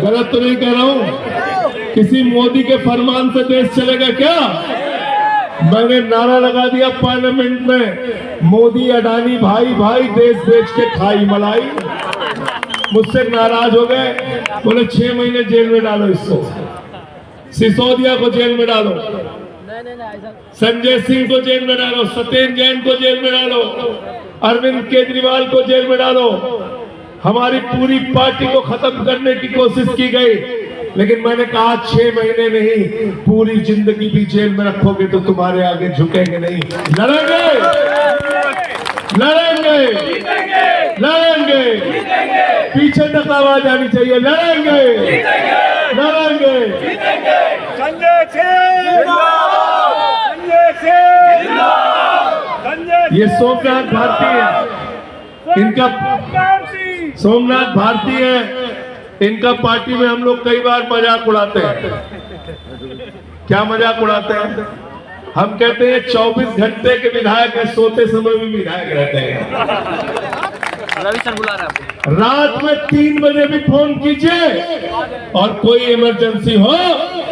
गलत तो नहीं कह रहा हूं? किसी मोदी के फरमान से देश चलेगा क्या? मैंने नारा लगा दिया पार्लियामेंट में, मोदी अडानी भाई भाई, देश बेच के खाई मलाई। मुझसे नाराज हो गए, बोले 6 महीने जेल में डालो इसको, सिसोदिया को जेल में डालो, संजय सिंह को जेल में डालो, सत्येंद्र जैन को जेल में डालो, अरविंद केजरीवाल को जेल में डालो। हमारी पूरी पार्टी को खत्म करने की कोशिश की गई, लेकिन मैंने कहा 6 महीने नहीं, पूरी जिंदगी भी जेल में रखोगे तो तुम्हारे आगे झुकेंगे नहीं। लड़ेंगे, लड़ेंगे, लड़ेंगे, पीछे तक आवाज आनी चाहिए, लड़ेंगे, लड़ेंगे। संजय सिंह, ये सोमनाथ भारती है, इनका सोमनाथ भारती है, इनका पार्टी में हम लोग कई बार मजाक उड़ाते हैं। क्या मजाक उड़ाते हैं? हम कहते हैं 24 घंटे के विधायक है, सोते समय भी विधायक रहते हैं। रवि सर बुला रहे हैं। रात में 3 बजे भी फोन कीजिए और कोई इमरजेंसी हो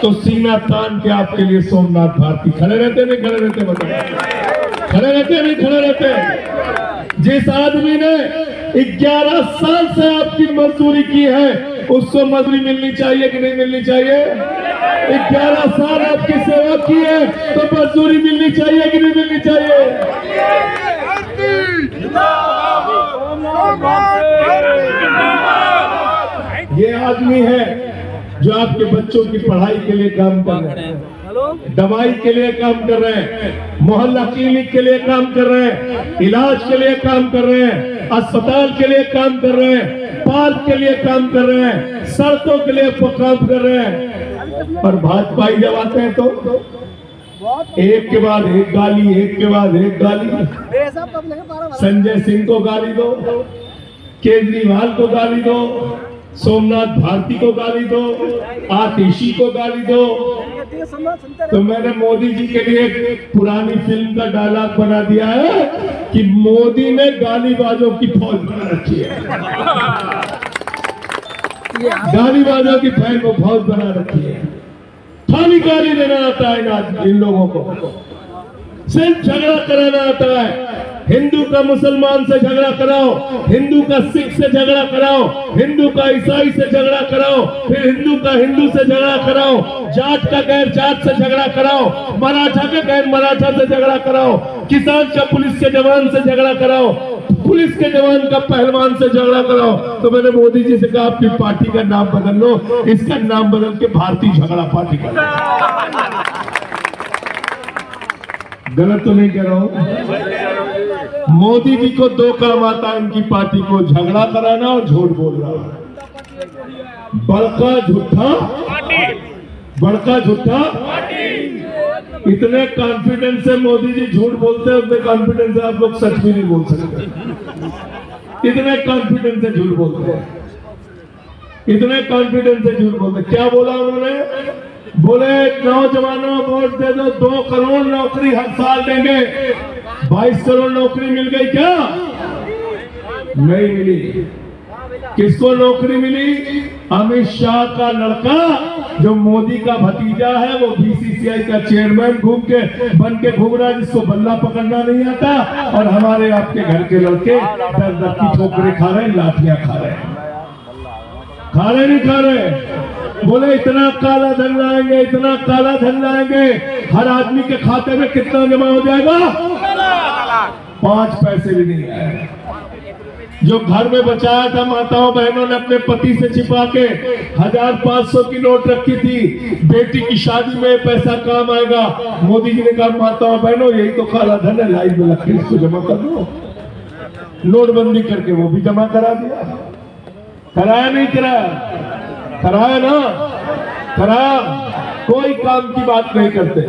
तो सीना तान के आपके लिए सोमनाथ भारती खड़े रहते। नहीं खड़े रहते? बताओ, खड़े रहते नहीं खड़े रहते? जिस आदमी ने 11 साल से आपकी मजदूरी की है, उसको मजदूरी मिलनी चाहिए कि नहीं मिलनी चाहिए? 11 साल आपकी सेवा की है तो मजदूरी मिलनी चाहिए कि नहीं मिलनी चाहिए? ये आदमी है जो आपके बच्चों की पढ़ाई के लिए काम कर रहे हैं, दवाई के लिए काम कर रहे हैं, मोहल्ला क्लिनिक के लिए काम कर रहे हैं, इलाज के लिए काम कर रहे हैं, अस्पताल के लिए काम कर रहे हैं, पार्क के लिए काम कर रहे हैं, सड़कों के लिए काम कर रहे हैं। और भाजपाई जब आते हैं तो एक के बाद एक गाली, एक के बाद एक गाली। संजय सिंह को गाली दो, केजरीवाल को गाली दो, सोमनाथ भारती को गाली दो, आतिशी को गाली दो। तो मैंने मोदी जी के लिए एक पुरानी फिल्म का डायलॉग बना दिया है कि मोदी ने गालीबाजों की फौज बना रखी है। गालीबाजों की फौज बना रखी है। खाली गाली देना आता है इन लोगों को, सिर्फ झगड़ा कराना आता है। हिंदू का मुसलमान से झगड़ा कराओ, हिंदू का सिख से झगड़ा कराओ, हिंदू का ईसाई से झगड़ा कराओ, फिर हिंदू का हिंदू से झगड़ा कराओ, जाट का गैर जाट से झगड़ा कराओ, मराठा का गैर मराठा से झगड़ा कराओ, किसान का पुलिस के जवान से झगड़ा कराओ, पुलिस के जवान का पहलवान से झगड़ा कराओ। तो मैंने मोदी जी से कहा आपकी पार्टी का नाम बदल लो, इसका नाम बदल के भारतीय झगड़ा पार्टी कर लो। गलत तो नहीं कह रहा हूं? मोदी जी को 2 काम आता है इनकी पार्टी को, झगड़ा कराना और झूठ बोलना। बड़का झूठा, बड़का झूठा। इतने कॉन्फिडेंस से मोदी जी झूठ बोलते हैं, उतने कॉन्फिडेंस से आप लोग सच भी नहीं बोल सकते। इतने कॉन्फिडेंस से झूठ बोलते हैं, इतने कॉन्फिडेंस से झूठ बोलते हैं। क्या बोला उन्होंने? बोले नौजवानों वोट दे दो, 2 करोड़ नौकरी हर साल देंगे। 22 करोड़ नौकरी मिल गई क्या? नहीं मिली। किसको नौकरी मिली? अमित शाह का लड़का जो मोदी का भतीजा है, वो बीसीसीआई का चेयरमैन बन के घूम रहा है, जिसको बल्ला पकड़ना नहीं आता। और हमारे आपके घर के लड़के दर दर की ठोकरें खा रहे हैं, लाठियां खा रहे हैं। खा रहे नहीं खा रहे? बोले इतना काला धन लाएंगे, इतना काला धन लाएंगे, हर आदमी के खाते में कितना जमा हो जाएगा? 5 पैसे भी नहीं आए। जो घर में बचाया था माताओं बहनों ने अपने पति से छिपा के 1500 की नोट रखी थी, बेटी की शादी में पैसा काम आएगा। मोदी जी ने कहा माताओं बहनों यही तो काला धन है, लाइन में रखे, इसको जमा कर दो। नोटबंदी करके वो भी जमा करा दिया। कराया नहीं कराया? कराया ना, कराया। कोई काम की बात नहीं करते।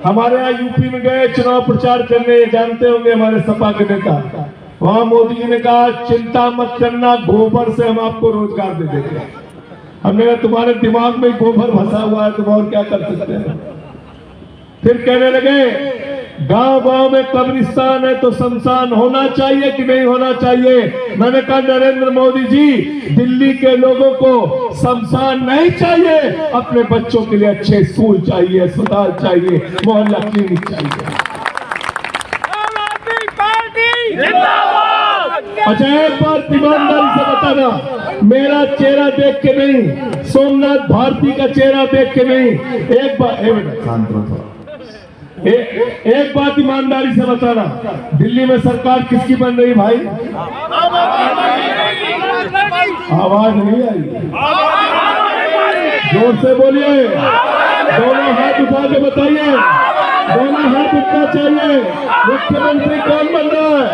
हमारे यहाँ यूपी में गए चुनाव प्रचार करने, जानते होंगे हमारे सपा के नेता, वहां मोदी जी ने कहा चिंता मत करना, गोबर से हम आपको रोजगार दे देंगे। हमने कहा तुम्हारे दिमाग में गोबर फंसा हुआ है, तुम और क्या कर सकते हैं? फिर कहने लगे गांव-गांव में कब्रिस्तान है तो शमशान होना चाहिए कि नहीं होना चाहिए? मैंने कहा नरेंद्र मोदी जी, दिल्ली के लोगों को शमशान नहीं चाहिए, अपने बच्चों के लिए अच्छे स्कूल चाहिए, अस्पताल चाहिए, मोहल्ला क्लिनिक चाहिए। अच्छा, एक बात ईमानदारी से बताना, मेरा चेहरा देख के नहीं, सोमनाथ भारती का चेहरा देख के नहीं, एक बात एक बात ईमानदारी से बताना, दिल्ली में सरकार किसकी बन रही भाई? आवाज नहीं आई, जोर से बोलिए, दोनों हाथ उठा के बताइए, दोनों हाथ उठना चाहिए। मुख्यमंत्री कौन बन रहा है?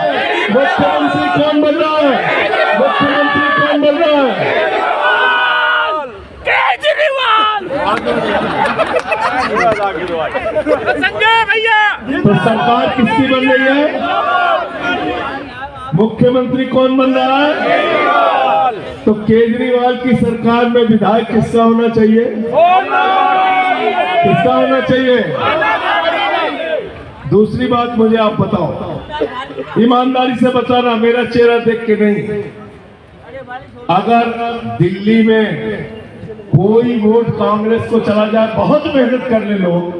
मुख्यमंत्री कौन बन रहा है? मुख्यमंत्री कौन बन रहा है? केजरीवाल। संजय भैया। तो सरकार किसकी बन रही है? मुख्यमंत्री कौन बन रहा है? तो केजरीवाल की सरकार में विधायक किसका होना चाहिए? किसका होना चाहिए? दूसरी बात मुझे आप बताओ, ईमानदारी से बताना, मेरा चेहरा देख के नहीं, अगर दिल्ली में कोई वोट कांग्रेस को चला जाए, बहुत मेहनत कर ले लोग,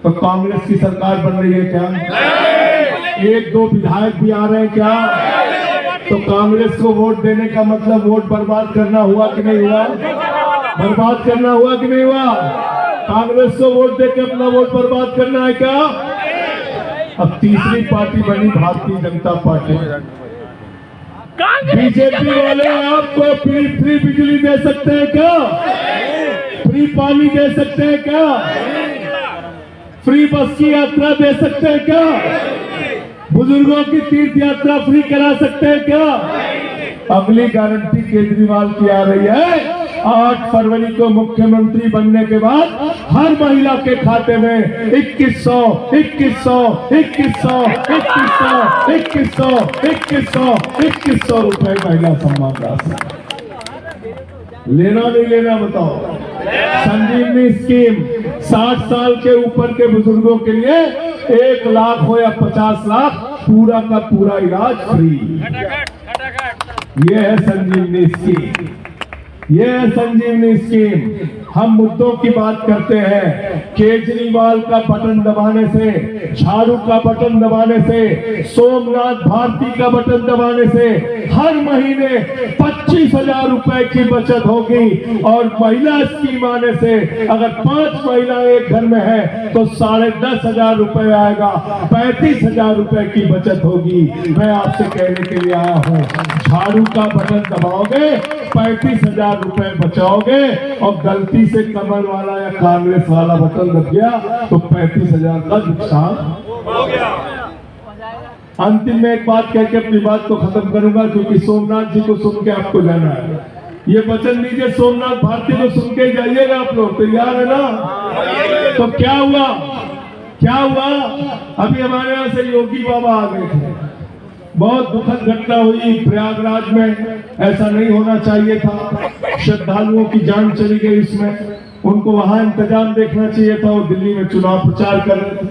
तो कांग्रेस की सरकार बन रही है क्या? एक दो विधायक भी आ रहे हैं क्या? तो कांग्रेस को वोट देने का मतलब वोट बर्बाद करना हुआ कि नहीं हुआ? बर्बाद करना हुआ कि नहीं हुआ? कांग्रेस को वोट देकर अपना वोट बर्बाद करना है क्या? अब तीसरी पार्टी बनी भारतीय जनता पार्टी। बीजेपी वाले आपको फ्री बिजली दे सकते हैं क्या? फ्री पानी दे सकते हैं क्या? फ्री बस की यात्रा दे सकते हैं क्या? बुजुर्गों की तीर्थ यात्रा फ्री करा सकते हैं क्या? अगली गारंटी केजरीवाल की आ रही है, 8 फरवरी को मुख्यमंत्री बनने के बाद हर महिला के खाते में 2100 रुपए महिला सम्मान राशि। लेना नहीं लेना बताओ? संजीवनी स्कीम 60 साल के ऊपर के बुजुर्गों के लिए 1 लाख हो या 50 लाख, पूरा का पूरा इलाज फ्री। ये है संजीवनी स्कीम, ये है संजीवनी स्कीम। हम मुद्दों की बात करते हैं, केजरीवाल का बटन दबाने से, झाड़ू का बटन दबाने से, सोमनाथ भारती का बटन दबाने से हर महीने 25,000 रुपए की बचत होगी। और महिला स्कीम आने से अगर 5 महिलाएं एक घर में है तो 10,500 रुपए आएगा, 35,000 रुपए की बचत होगी। मैं आपसे कहने के लिए आया हूँ, झाड़ू का बटन दबाओगे 35,000 रुपए बचाओगे, और गलती से कमल वाला या कांग्रेस वाला बटन दब गया तो 35,000 का नुकसान हो गया। अंतिम में एक बात कह के अपनी बात को खत्म करूंगा, क्योंकि सोमनाथ जी को सुन के आपको जाना है। ये वचन दीजिए, सोमनाथ भारती को सुन के जाइएगा आप लोग, तैयार है ना? तो क्या हुआ? क्या हुआ? अभी हमारे यहाँ से योगी बाबा आ गए थे, बहुत दुखद घटना हुई प्रयागराज में, ऐसा नहीं होना चाहिए था, श्रद्धालुओं की जान चली गई इसमें, उनको वहां इंतजाम देखना चाहिए था, और दिल्ली में चुनाव प्रचार कर रहे थे।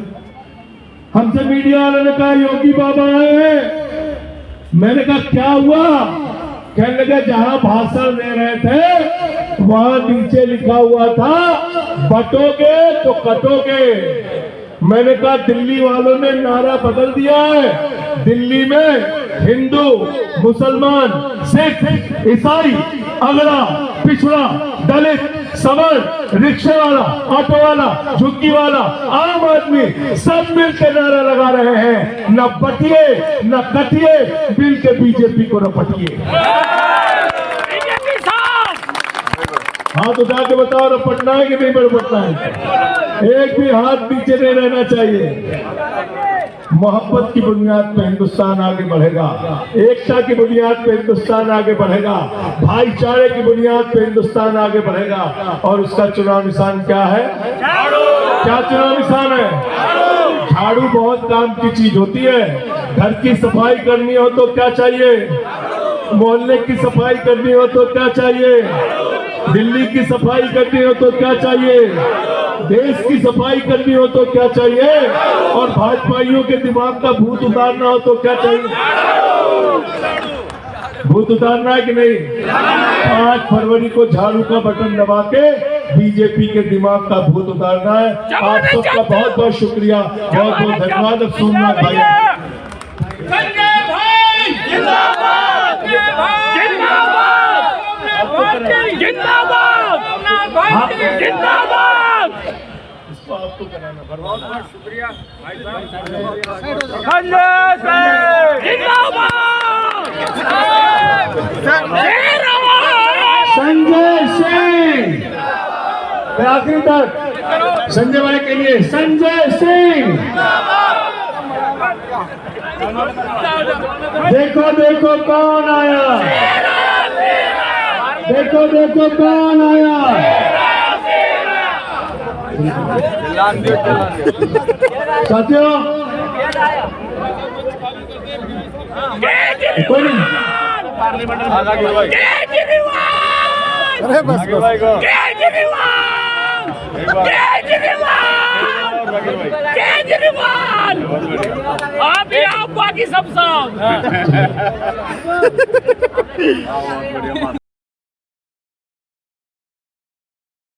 हमसे मीडिया वालों ने कहा योगी बाबा आए हैं। मैंने कहा क्या हुआ? कहने लगे जहां भाषण दे रहे थे वहां नीचे लिखा हुआ था बटोगे तो कटोगे। मैंने कहा दिल्ली वालों ने नारा बदल दिया है, दिल्ली में हिंदू, मुसलमान, सिख, ईसाई, अगड़ा, पिछड़ा, दलित, सवर्ण, रिक्शा वाला, ऑटो वाला, झुग्गी वाला, आम आदमी सब मिलकर नारा लगा रहे हैं, न बटिए न कटिए, मिलकर बीजेपी को न पटिए। हाँ तो जाके बताओ ना, पटना है कि नहीं पटना है? एक भी हाथ नीचे नहीं रहना चाहिए। मोहब्बत की बुनियाद पे हिंदुस्तान आगे बढ़ेगा, एकता की बुनियाद पे हिंदुस्तान आगे बढ़ेगा, भाईचारे की बुनियाद पे हिंदुस्तान आगे बढ़ेगा। और उसका चुनाव निशान क्या है? क्या चुनाव निशान है? झाड़ू बहुत काम की चीज होती है। घर की सफाई करनी हो तो क्या चाहिए? मोहल्ले की सफाई करनी हो तो क्या चाहिए? दिल्ली की सफाई करनी हो तो क्या चाहिए? देश की सफाई करनी हो तो क्या चाहिए, और भाजपाइयों के दिमाग का भूत उतारना हो तो क्या चाहिए? भूत उतारना है कि नहीं? 5 फरवरी को झाड़ू का बटन दबा के बीजेपी के दिमाग का भूत उतारना है। आप सबका बहुत बहुत शुक्रिया, बहुत बहुत धन्यवाद। अब सोमनाथ भाई, संजय भाई जिंदाबाद, जिंदाबाद, जिंदाबाद, जिंदाबाद। इसको आपको कराना, बहुत बहुत शुक्रिया भाई साहब। संजय सिंह, आखिरी तक संजय भाई के लिए संजय सिंह। देखो देखो कौन आया, देखो देखो कौन आया। साथियों कोई नहीं, अरे बस केजरीवाल, आप ही आप, बाकी सब